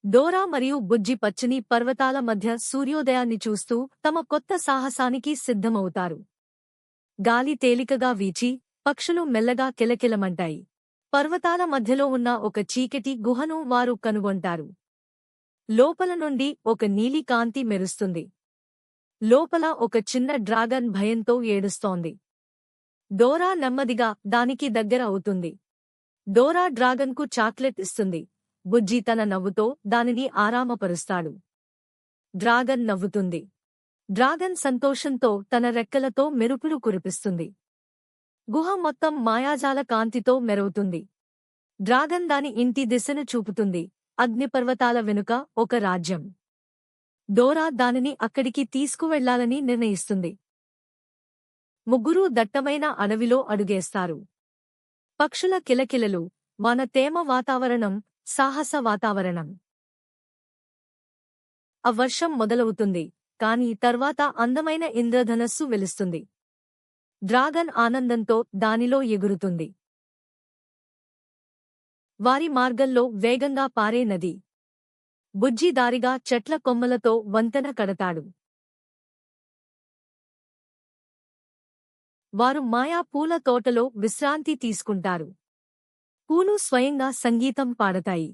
Dora మరియు బుజ్జి పచ్చని పర్వతాల మధ్య సూర్యోదయాన్ని చూస్తూ తమ కొత్త సాహసానికి సిద్ధమవుతారు. గాలి తేలికగా వీచి, పక్షులు మెల్లగా కిలకిలమంటాయి. పర్వతాల మధ్యలో ఉన్న ఒక చీకటి గుహను వారు కనుగొంటారు. లోపల నుండి ఒక నీలి కాంతి మెరుస్తుంది. లోపల ఒక చిన్న డ్రాగన్ భయంతో ఏడుస్తోంది. డోరా నెమ్మదిగా దానికి దగ్గర అవుతుంది. డోరా డ్రాగన్కు చాక్లెట్ ఇస్తుంది. బుజ్జి తన నవ్వుతో దానిని ఆరామపరుస్తాడు. డ్రాగన్ నవ్వుతుంది. డ్రాగన్ సంతోషంతో తన రెక్కలతో మెరుపులు కురిపిస్తుంది. గుహ మొత్తం మాయాజాల కాంతితో మెరువుతుంది. డ్రాగన్ దాని ఇంటి దిశను చూపుతుంది. అగ్నిపర్వతాల వెనుక ఒక రాజ్యం. డోరా దానిని అక్కడికి తీసుకువెళ్లాలని నిర్ణయిస్తుంది. ముగ్గురూ దట్టమైన అడవిలో అడుగేస్తారు. పక్షుల కిలకిలలు, వాన తేమ వాతావరణం, సాహస వాతావరణం. ఆ వర్షం మొదలవుతుంది, కాని తర్వాత అందమైన ఇంద్రధనస్సు వెలుస్తుంది. డ్రాగన్ ఆనందంతో దానిలో ఎగురుతుంది. వారి మార్గంలో వేగంగా పారే నది. బుజ్జి దారిగా చెట్ల కొమ్మలతో వంతెన కడతాడు. వారు మాయా పూల తోటలో విశ్రాంతి తీసుకుంటారు. పూలు స్వయంగా సంగీతం పాడతాయి.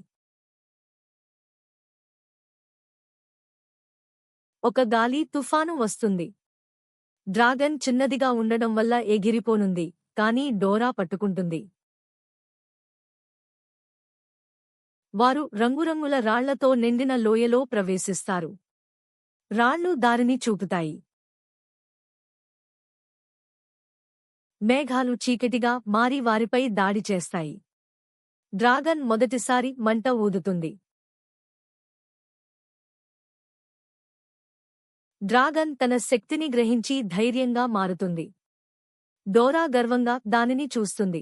ఒక గాలి తుఫాను వస్తుంది. డ్రాగన్ చిన్నదిగా ఉండడం వల్ల ఎగిరిపోనుంది, కానీ డోరా పట్టుకుంటుంది. వారు రంగురంగుల రాళ్లతో నిండిన లోయలో ప్రవేశిస్తారు. రాళ్లు దారిని చూపుతాయి. మేఘాలు చీకటిగా మారి వారిపై దాడి చేస్తాయి. డ్రాగన్ మొదటిసారి మంట ఊదుతుంది. డ్రాగన్ తన శక్తిని గ్రహించి ధైర్యంగా మారుతుంది. డోరా గర్వంగా దానిని చూస్తుంది.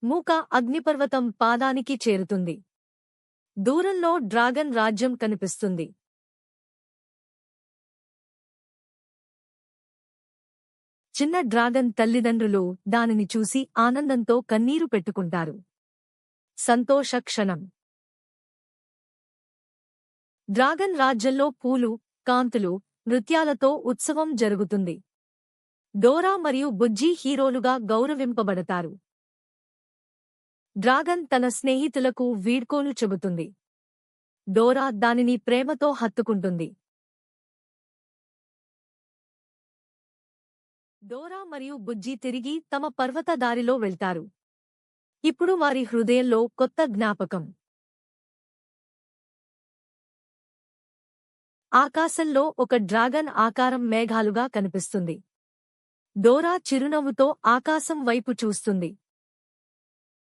మూక అగ్నిపర్వతం పాదానికి చేరుతుంది. దూరంలో డ్రాగన్ రాజ్యం కనిపిస్తుంది. చిన్న డ్రాగన్ తల్లిదండ్రులు దానిని చూసి ఆనందంతో కన్నీరు పెట్టుకుంటారు. సంతోష క్షణం. డ్రాగన్ రాజ్యంలో పూలు, కాంతులు, నృత్యాలతో ఉత్సవం జరుగుతుంది. డోరా మరియు బుజ్జి హీరోలుగా గౌరవింపబడతారు. డ్రాగన్ తన స్నేహితులకు వీడ్కోలు చెబుతుంది. డోరా దానిని ప్రేమతో హత్తుకుంటుంది. డోరా మరియు బుజ్జి తిరిగి తమ పర్వత దారిలో వెళ్తారు. ఇప్పుడు వారి హృదయంలో కొత్త జ్ఞాపకం. ఆకాశంలో ఒక డ్రాగన్ ఆకారం మేఘాలుగా కనిపిస్తుంది. డోరా చిరునవ్వుతో ఆకాశం వైపు చూస్తుంది.